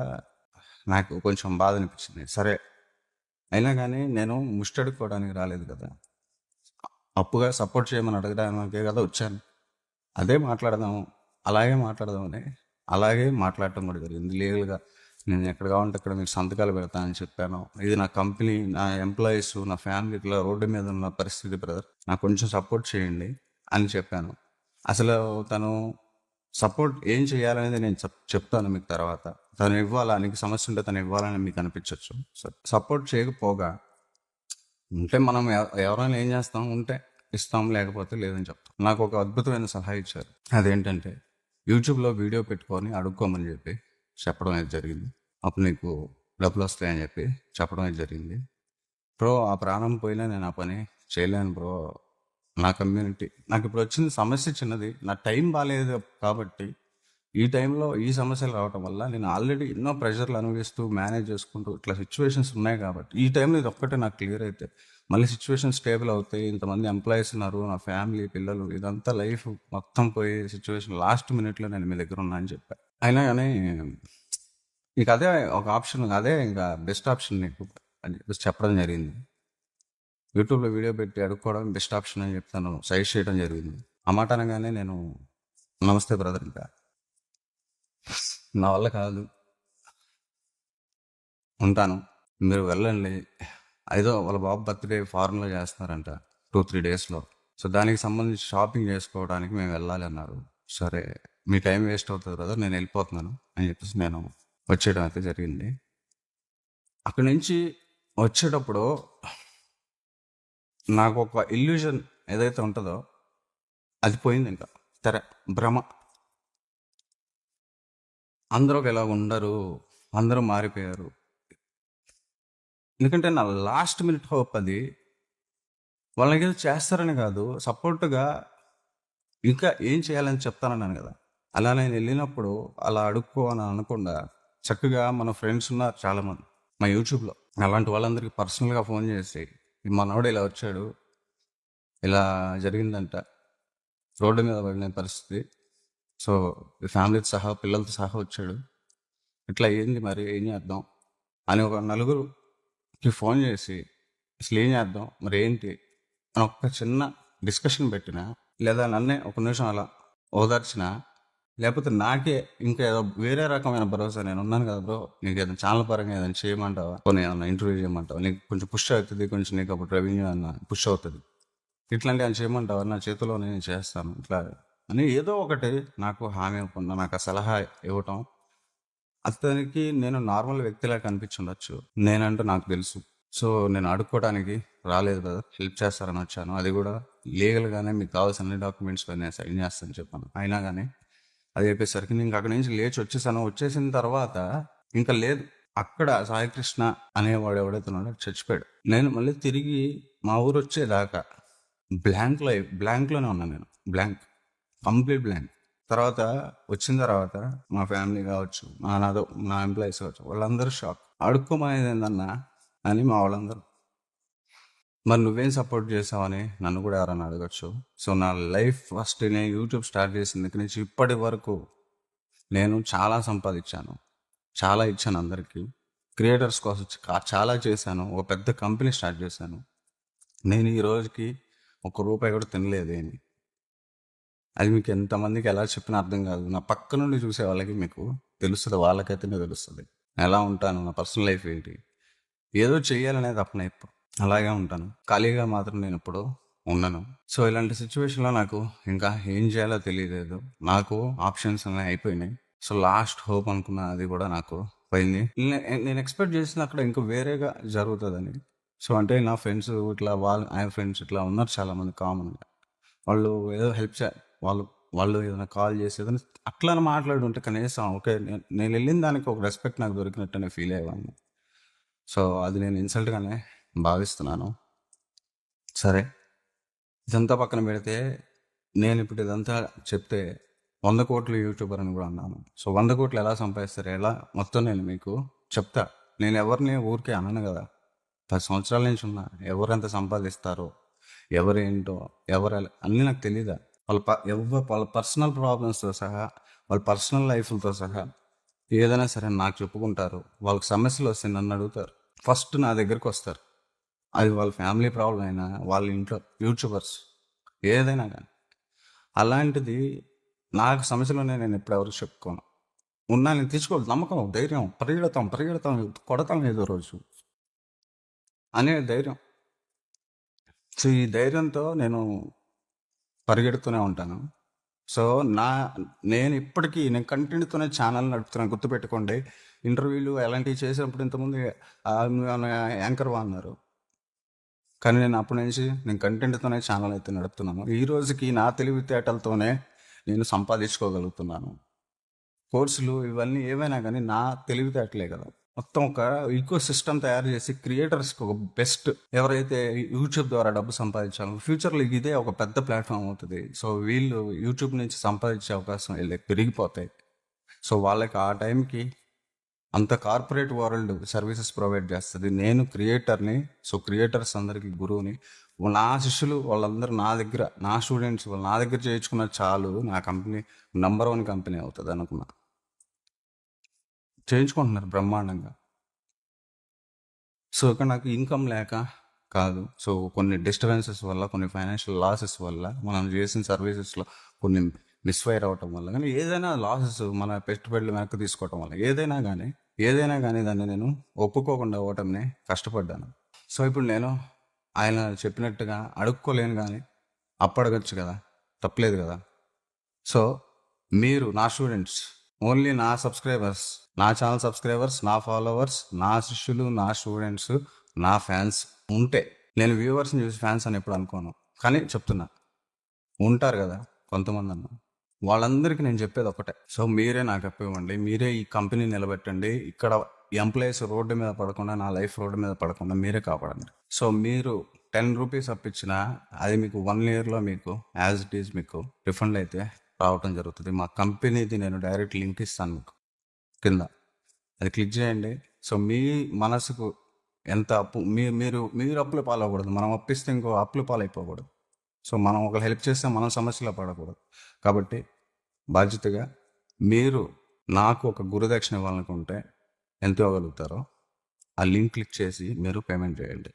నాకు కొంచెం బాధ అనిపించింది. సరే అయినా కానీ నేను ముష్టడుకోవడానికి రాలేదు కదా, అప్పుగా సపోర్ట్ చేయమని అడగడానికే కదా వచ్చాను. అదే మాట్లాడదాము, అలాగే మాట్లాడటం కూడా జరిగింది. లీగల్గా నేను ఎక్కడ కావాలంటే అక్కడ మీరు సంతకాలు పెడతానని చెప్పాను. ఇది నా కంపెనీ, నా ఎంప్లాయీస్, నా ఫ్యామిలీ ఇట్లా రోడ్డు మీద ఉన్న పరిస్థితి బ్రదర్, నాకు కొంచెం సపోర్ట్ చేయండి అని చెప్పాను. అసలు తను సపోర్ట్ ఏం చేయాలనేది నేను చెప్తాను మీకు తర్వాత. తను ఇవ్వాలా, నీకు సమస్య ఉంటే తను ఇవ్వాలని మీకు అనిపించవచ్చు. సపోర్ట్ చేయకపోగా ఉంటే మనం ఎవరైనా ఏం చేస్తాం, ఉంటే ఇస్తాం, లేకపోతే లేదని చెప్తాం. నాకు ఒక అద్భుతమైన సలహా ఇచ్చారు. అదేంటంటే యూట్యూబ్లో వీడియో పెట్టుకొని అడుక్కోమని చెప్పడం అనేది జరిగింది. అప్పుడు నీకు డబ్బులు వస్తాయని చెప్పడం అనేది జరిగింది. బ్రో ఆ ప్రాణం పోయినా నేను ఆ పని చేయలేను బ్రో. నా కమ్యూనిటీ నాకు ఇప్పుడు వచ్చిన సమస్య చిన్నది, నా టైం బాగాలేదు కాబట్టి ఈ టైంలో ఈ సమస్యలు రావటం వల్ల నేను ఆల్రెడీ ఎన్నో ప్రెషర్లు అనుభవిస్తూ మేనేజ్ చేసుకుంటూ ఇట్లా సిచ్యువేషన్స్ ఉన్నాయి కాబట్టి ఈ టైంలో ఇది ఒక్కటే నాకు క్లియర్ అయితే మళ్ళీ సిచ్యువేషన్ స్టేబుల్ అవుతాయి. ఇంతమంది ఎంప్లాయీస్ ఉన్నారు, నా ఫ్యామిలీ, పిల్లలు, ఇదంతా లైఫ్ మొత్తం పోయే సిచ్యువేషన్ లాస్ట్ మినిట్లో నేను మీ దగ్గర ఉన్నా అని చెప్పాను. అయినా కానీ నీకు అదే ఒక ఆప్షన్, అదే ఇంకా బెస్ట్ ఆప్షన్ నీకు అని చెప్పడం జరిగింది. యూట్యూబ్లో వీడియో పెట్టి అడుక్కోవడం బెస్ట్ ఆప్షన్ అని చెప్తాను, సజెస్ట్ చేయడం జరిగింది. ఆ మాట అనగానే నేను నమస్తే బ్రదర్, ఇంకా నా వల్ల కాదు, ఉంటాను, మీరు వెళ్ళండి. ఏదో వాళ్ళ బాబు బర్త్డే ఫారెన్లో చేస్తున్నారంట 2-3 డేస్లో. సో దానికి సంబంధించి షాపింగ్ చేసుకోవడానికి మేము వెళ్ళాలి అన్నారు. సరే మీ టైం వేస్ట్ అవుతుంది బ్రదర్, నేను వెళ్ళిపోతున్నాను అని చెప్పేసి నేను వచ్చేయడం అయితే జరిగింది. అక్కడి నుంచి వచ్చేటప్పుడు నాకు ఒక ఇల్యూజన్ ఏదైతే ఉంటుందో అది పోయింది. ఇంకా భ్రమ. అందరూ ఎలా ఉండరు, అందరూ మారిపోయారు. ఎందుకంటే నా లాస్ట్ మినిట్ హోప్ అది. వాళ్ళకి ఏదో చేస్తారని కాదు, సపోర్ట్గా ఇంకా ఏం చేయాలని చెప్తానన్నాను కదా. అలా నేను వెళ్ళినప్పుడు అలా అడుక్కో అని అనకుండా చక్కగా మన ఫ్రెండ్స్ ఉన్నారు చాలామంది మా యూట్యూబ్లో. అలాంటి వాళ్ళందరికీ పర్సనల్గా ఫోన్ చేసి మనోడు ఇలా వచ్చాడు, ఇలా జరిగిందంట, రోడ్డు మీద పడిన పరిస్థితి, సో ఫ్యామిలీతో సహా పిల్లలతో సహా వచ్చాడు, ఇట్లా ఏంది మరి ఏం చేద్దాం అని ఒక నలుగురుకి ఫోన్ చేసి అసలు ఏం చేద్దాం మరి ఏంటి అని ఒక చిన్న డిస్కషన్ పెట్టినా, లేదా నన్నే ఒక నిమిషం అలా ఓదార్చినా, లేకపోతే నాకే ఇంకా ఏదో వేరే రకమైన భరోసా, నేను ఉన్నాను కదా బ్రో, నీకు ఏదైనా ఛానల్ పరంగా ఏదైనా చేయమంటావా, కొన్ని ఏదైనా ఇంటర్వ్యూ చేయమంటావా, నీకు కొంచెం పుష్ అవుతుంది, కొంచెం నీకు అప్పుడు రెవెన్యూ అన్న పుష్ అవుతుంది, ఇట్లాంటి అని చేయమంటావా, నా చేతిలో నేను చేస్తాను ఇట్లా అని ఏదో ఒకటి నాకు హామీ ఇవ్వకుండా నాకు ఆ సలహా ఇవ్వటం. అతనికి నేను నార్మల్ వ్యక్తిలా కనిపించుండొచ్చు, నేనంటూ నాకు తెలుసు. సో నేను అడుక్కోవడానికి రాలేదు కదా, హెల్ప్ చేస్తారని వచ్చాను. అది కూడా లీగల్గానే మీకు కావాల్సిన అన్ని డాక్యుమెంట్స్ నేను సైన్ చేస్తాను చెప్పాను. అయినా కానీ అది చెప్పేసరికి నేను అక్కడి నుంచి లేచి వచ్చేసాను. వచ్చేసిన తర్వాత ఇంకా లేదు, అక్కడ సాయికృష్ణ అనేవాడు ఎవడైతే ఉన్నాడో చచ్చిపోయాడు. నేను మళ్ళీ తిరిగి మా ఊరు వచ్చేదాకా బ్లాంక్లోనే ఉన్నాను నేను, కంప్లీట్ బ్లాంక్. తర్వాత వచ్చిన తర్వాత మా ఫ్యామిలీ కావచ్చు, నా ఎంప్లాయీస్ కావచ్చు, వాళ్ళందరూ షాక్. అడుక్కోమనేది ఏందన్నా అని మా వాళ్ళందరూ. మరి నువ్వేం సపోర్ట్ చేసావని నన్ను కూడా ఎవరైనా అడగచ్చు. సో నా లైఫ్ ఫస్ట్ నేను యూట్యూబ్ స్టార్ట్ చేసిన దగ్గర నుంచి ఇప్పటి వరకు నేను చాలా సంపాదించాను, చాలా ఇచ్చాను అందరికీ, క్రియేటర్స్ కోసం చాలా చేశాను, ఒక పెద్ద కంపెనీ స్టార్ట్ చేశాను. నేను ఈ రోజుకి ₹1 కూడా తినలేదేమి. అది మీకు ఎంతమందికి ఎలా చెప్పినా అర్థం కాదు. నా పక్క నుండి చూసే వాళ్ళకి మీకు తెలుస్తుంది, వాళ్ళకైతేనే తెలుస్తుంది ఎలా ఉంటాను, నా పర్సనల్ లైఫ్ ఏంటి. ఏదో చెయ్యాలనేది అప్పుడు అలాగే ఉంటాను, ఖాళీగా మాత్రం నేను ఇప్పుడు ఉండను. సో ఇలాంటి సిచ్యువేషన్లో నాకు ఇంకా ఏం చేయాలో తెలియలేదు. నాకు ఆప్షన్స్ అనేవి అయిపోయినాయి. సో లాస్ట్ హోప్ అనుకున్న అది కూడా నాకు పోయింది. నేను ఎక్స్పెక్ట్ చేసిన అక్కడ ఇంకా వేరేగా జరుగుతుందని. సో అంటే నా ఫ్రెండ్స్ ఇట్లా ఆయన ఫ్రెండ్స్ ఇట్లా ఉన్నారు చాలామంది కామన్గా, వాళ్ళు ఏదో హెల్ప్ వాళ్ళు ఏదైనా కాల్ చేసి ఏదైనా అట్లా మాట్లాడుంటే కనీసం ఓకే, నేను వెళ్ళిన దానికి ఒక రెస్పెక్ట్ నాకు దొరికినట్టునే ఫీల్ అయ్యేవాడిని. సో అది నేను ఇన్సల్ట్గానే భావిస్తున్నాను. సరే ఇదంతా పక్కన పెడితే నేను ఇప్పుడు ఇదంతా చెప్తే 100 కోట్లు యూట్యూబర్ అని కూడా అన్నాను. సో 100 కోట్లు ఎలా సంపాదిస్తారు, ఎలా మొత్తం నేను మీకు చెప్తా. నేను ఎవరిని ఊరికే అనను కదా, 10 సంవత్సరాల నుంచి ఉన్నా. ఎవరెంత సంపాదిస్తారో, ఎవరేంటో, అన్నీ నాకు తెలీదా. వాళ్ళ పర్సనల్ ప్రాబ్లమ్స్తో సహా, వాళ్ళ పర్సనల్ లైఫ్లతో సహా ఏదైనా సరే నాకు చెప్పుకుంటారు. వాళ్ళకి సమస్యలు వస్తే నన్ను అడుగుతారు, ఫస్ట్ నా దగ్గరికి వస్తారు. అది వాళ్ళ ఫ్యామిలీ ప్రాబ్లం అయినా, వాళ్ళ ఇంట్లో యూట్యూబర్స్ ఏదైనా కానీ. అలాంటిది నాకు సమస్యలోనే నేను ఎప్పుడు ఎవరికి చెప్పుకోను. నేను తీసుకోవాలి నమ్మకం, ధైర్యం, పరిగెడతాం కొడతాం ఏదో రోజు అనే ధైర్యం. సో ఈ ధైర్యంతో నేను పరిగెడుతూనే ఉంటాను. సో నేను ఇప్పటికీ నేను కంటెంట్తోనే ఛానల్ నడుపుతున్నాను, గుర్తుపెట్టుకోండి. ఇంటర్వ్యూలు అలాంటివి చేసినప్పుడు ఇంతకుముందు యాంకర్ అన్నారు, కానీ నేను అప్పటి నుంచి నేను కంటెంట్తోనే ఛానల్ అయితే నడుపుతున్నాను. ఈ రోజుకి నా తెలివితేటలతోనే నేను సంపాదించుకోగలుగుతున్నాను. కోర్సులు ఇవన్నీ ఏవైనా కానీ నా తెలివితేటలే కదా. మొత్తం ఒక ఈకో సిస్టమ్ తయారు చేసి క్రియేటర్స్కి ఒక బెస్ట్, ఎవరైతే యూట్యూబ్ ద్వారా డబ్బు సంపాదించాలో ఫ్యూచర్లో ఇదే ఒక పెద్ద ప్లాట్ఫామ్ అవుతుంది. సో వీళ్ళు యూట్యూబ్ నుంచి సంపాదించే అవకాశం వీళ్ళకి పెరిగిపోతాయి. సో వాళ్ళకి ఆ టైంకి అంత కార్పొరేట్ వరల్డ్ సర్వీసెస్ ప్రొవైడ్ చేస్తుంది. నేను క్రియేటర్ని, సో క్రియేటర్స్ అందరికీ గురువుని. నా శిష్యులు వాళ్ళందరూ నా దగ్గర, నా స్టూడెంట్స్ వాళ్ళు నా దగ్గర చేయించుకున్న చాలు, నా కంపెనీ నంబర్ 1 కంపెనీ అవుతుంది అనుకున్నా. చేయించుకుంటున్నారు బ్రహ్మాండంగా. సో ఇక్కడ నాకు ఇన్కమ్ లేక కాదు, సో కొన్ని డిస్టర్బెన్సెస్ వల్ల, కొన్ని ఫైనాన్షియల్ లాసెస్ వల్ల, మనం చేసిన సర్వీసెస్లో కొన్ని మిస్ఫైర్ అవటం వల్ల, కానీ ఏదైనా లాసెస్ మన పెట్టుబడులు వెనక్కి తీసుకోవటం వల్ల ఏదైనా కానీ దాన్ని నేను ఒప్పుకోకుండా అవ్వటంనే కష్టపడ్డాను. సో ఇప్పుడు నేను ఆయన చెప్పినట్టుగా అడుక్కోలేను, కానీ అప్పడగచ్చు కదా, తప్పలేదు కదా. సో మీరు నా స్టూడెంట్స్, ఓన్లీ నా సబ్స్క్రైబర్స్, నా ఛానల్ సబ్స్క్రైబర్స్, నా ఫాలోవర్స్, నా శిష్యులు, నా స్టూడెంట్స్, నా ఫ్యాన్స్ ఉంటే, నేను వ్యూవర్స్ని చూసి ఫ్యాన్స్ అని ఎప్పుడు అనుకోను, కానీ చెప్తున్నా ఉంటారు కదా కొంతమంది అన్న, వాళ్ళందరికీ నేను చెప్పేది ఒకటే. సో మీరే నాకు ఇవ్వండి, మీరే ఈ కంపెనీ నిలబెట్టండి. ఇక్కడ ఎంప్లాయీస్ రోడ్డు మీద పడకుండా, నా లైఫ్ రోడ్డు మీద పడకుండా మీరే కాపాడండి. సో మీరు 10 రూపీస్ అప్పించినా అది మీకు 1 yearలో మీకు యాజ్ ఇట్ ఈజ్ మీకు రిఫండ్ అయితే రావటం జరుగుతుంది. మా కంపెనీది నేను డైరెక్ట్ లింక్ ఇస్తాను మీకు కింద, అది క్లిక్ చేయండి. సో మీ మనసుకు ఎంత అప్పు, మీరు అప్పుల పాలవకూడదు. మనం అప్పిస్తే ఇంకో అప్పుల పాలైపోకూడదు. సో మనం ఒకరు హెల్ప్ చేస్తే మనం సమస్యలో పడకూడదు. కాబట్టి బాధ్యతగా మీరు నాకు ఒక గురుదక్షిణ ఇవ్వాలనుకుంటే ఎంత ఇవ్వగలుగుతారో ఆ లింక్ క్లిక్ చేసి మీరు పేమెంట్ చేయండి.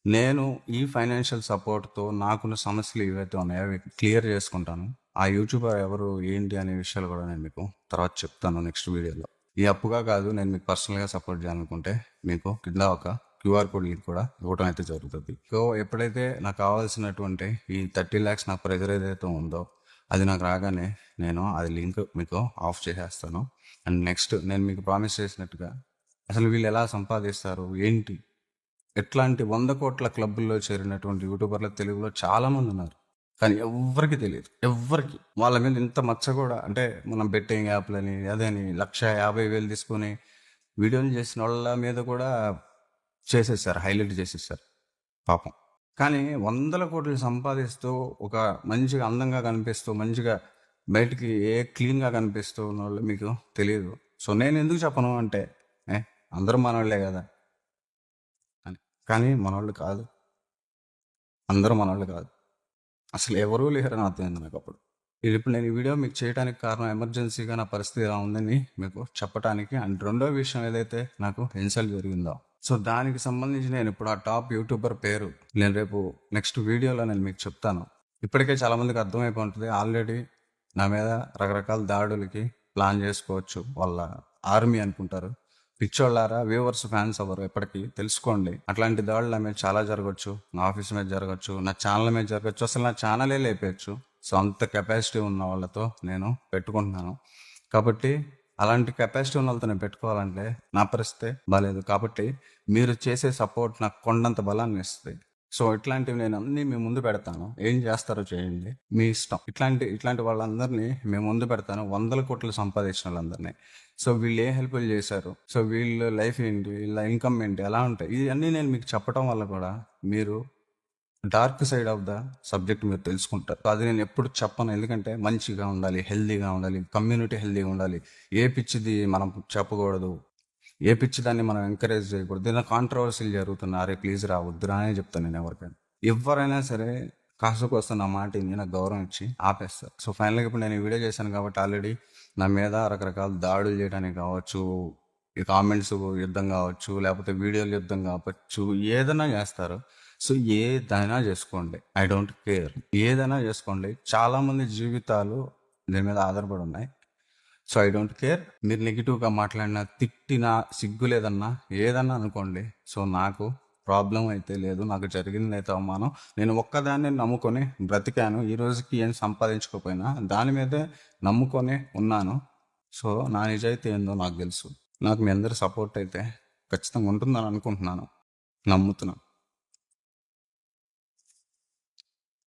నేను ఈ ఫైనాన్షియల్ సపోర్ట్తో నాకున్న సమస్యలు ఏవైతే ఉన్నాయో అవి క్లియర్ చేసుకుంటాను. ఆ యూట్యూబర్ ఎవరు ఏంటి అనే విషయాలు కూడా నేను మీకు తర్వాత చెప్తాను నెక్స్ట్ వీడియోలో. ఈ అప్పుగా కాదు, నేను మీకు పర్సనల్గా సపోర్ట్ చేయాలనుకుంటే మీకు కింద ఒక QR కోడ్ లింక్ కూడా ఇవ్వడం అయితే జరుగుతుంది. సో ఎప్పుడైతే నాకు కావాల్సినటువంటి ఈ 30 lakhs నా ప్రెజర్ ఏదైతే ఉందో అది నాకు రాగానే నేను అది లింక్ మీకు ఆఫ్ చేసేస్తాను. అండ్ నెక్స్ట్ నేను మీకు ప్రామిస్ చేసినట్టుగా అసలు వీళ్ళు ఎలా సంపాదిస్తారు ఏంటి, ఎట్లాంటి 100 కోట్ల క్లబ్బుల్లో చేరినటువంటి యూట్యూబర్లు తెలుగులో చాలామంది ఉన్నారు, కానీ ఎవ్వరికి తెలియదు. ఎవ్వరికి వాళ్ళ మీద ఇంత మచ్చ కూడా, అంటే మనం బెట్టింగ్ యాప్లని అదని 1,50,000 తీసుకొని వీడియోలు చేసిన వాళ్ళ మీద కూడా చేసేసారు, హైలైట్ చేసేసారు పాపం. కానీ 100 కోట్లు సంపాదిస్తూ ఒక మంచిగా అందంగా కనిపిస్తూ మంచిగా బయటికి క్లీన్గా కనిపిస్తూ ఉన్న వాళ్ళు మీకు తెలియదు. సో నేను ఎందుకు చెప్పను అంటే అందరూ మనవాళ్ళే కదా అని, కానీ మనవాళ్ళు కాదు, అందరూ మనవాళ్ళు కాదు, అసలు ఎవరూ లేరని అర్థమైంది నాకు అప్పుడు. ఇప్పుడు నేను ఈ వీడియో మీకు చేయడానికి కారణం ఎమర్జెన్సీగా నా పరిస్థితి ఎలా ఉందని మీకు చెప్పడానికి. అండ్ రెండో విషయం ఏదైతే నాకు ఇన్సల్ట్ జరిగిందో, సో దానికి సంబంధించి నేను ఇప్పుడు ఆ టాప్ యూట్యూబర్ పేరు నేను రేపు నెక్స్ట్ వీడియోలో నేను మీకు చెప్తాను. ఇప్పటికే చాలామందికి అర్థమైపోయి ఉంటుంది, ఆల్రెడీ నా మీద రకరకాల దాడులకి ప్లాన్ చేసుకోవచ్చు, వాళ్ళ ఆర్మీ అనుకుంటారు. పిచ్చోళ్ళారా, వ్యూవర్స్ ఫ్యాన్స్ అవ్వరు, ఎప్పటికీ తెలుసుకోండి. అట్లాంటి దాడులు నా మీద చాలా జరగచ్చు, నా ఆఫీస్ మీద జరగచ్చు, నా ఛానల్ మీద జరగచ్చు, అసలు నా ఛానలే లేపేయచ్చు. సో అంత కెపాసిటీ ఉన్న వాళ్ళతో నేను పెట్టుకుంటున్నాను. కాబట్టి అలాంటి కెపాసిటీ ఉన్న వాళ్ళతో నేను పెట్టుకోవాలంటే నా పరిస్థితి బాగాలేదు. కాబట్టి మీరు చేసే సపోర్ట్ నాకు కొండంత బలాన్ని ఇస్తుంది. సో ఇట్లాంటివి నేను అన్నీ మీ ముందు పెడతాను, ఏం చేస్తారో చేయండి, మీ ఇష్టం. ఇట్లాంటి వాళ్ళందరినీ మేము ముందు పెడతాను, 100 కోట్లు సంపాదించిన వాళ్ళందరినీ. సో వీళ్ళు ఏ హెల్ప్లు చేశారు, సో వీళ్ళ లైఫ్ ఏంటి, వీళ్ళ ఇన్కమ్ ఏంటి, ఎలా ఉంటాయి, ఇవన్నీ నేను మీకు చెప్పడం వల్ల కూడా మీరు dark side of the subject మీరు తెలుసుకుంటారు. అది నేను ఎప్పుడు చెప్పను, ఎందుకంటే మంచిగా ఉండాలి, హెల్దీగా ఉండాలి, కమ్యూనిటీ హెల్దీగా ఉండాలి. ఏ పిచ్చిది మనం చెప్పకూడదు, ఏ పిచ్చిదాన్ని మనం ఎంకరేజ్ చేయకూడదు. ఏదైనా కాంట్రవర్సీలు జరుగుతున్నా ప్లీజ్ రావద్దురా అని చెప్తాను నేను ఎవరికైనా. ఎవరైనా సరే కాసుకు వస్తున్న మాట నాకు గౌరవం ఇచ్చి ఆపేస్తారు. సో ఫైనల్గా ఇప్పుడు నేను ఈ వీడియో చేశాను కాబట్టి ఆల్రెడీ నా మీద రకరకాల దాడులు చేయడానికి కావచ్చు, ఈ కామెంట్స్ యుద్ధం కావచ్చు, లేకపోతే వీడియోలు యుద్ధం కావచ్చు, ఏదైనా చేస్తారు. సో ఏదైనా చేసుకోండి, ఐ డోంట్ కేర్, ఏదైనా చేసుకోండి. చాలామంది జీవితాలు దీని మీద ఆధారపడి ఉన్నాయి. So I don't care. మీరు నెగిటివ్గా మాట్లాడినా, తిట్టినా, సిగ్గు లేదన్నా, ఏదన్నా అనుకోండి. సో నాకు ప్రాబ్లం అయితే లేదు, నాకు జరిగింది అయితే అవమానం. నేను ఒక్కదాన్ని నమ్ముకొని బ్రతికాను, ఈ రోజుకి ఏం సంపాదించుకోకపోయినా దాని మీదే నమ్ముకొని ఉన్నాను. సో నా నిజాయితీ ఏందో నాకు తెలుసు. నాకు మీ అందరి సపోర్ట్ అయితే ఖచ్చితంగా ఉంటుందని అనుకుంటున్నాను, నమ్ముతున్నాను.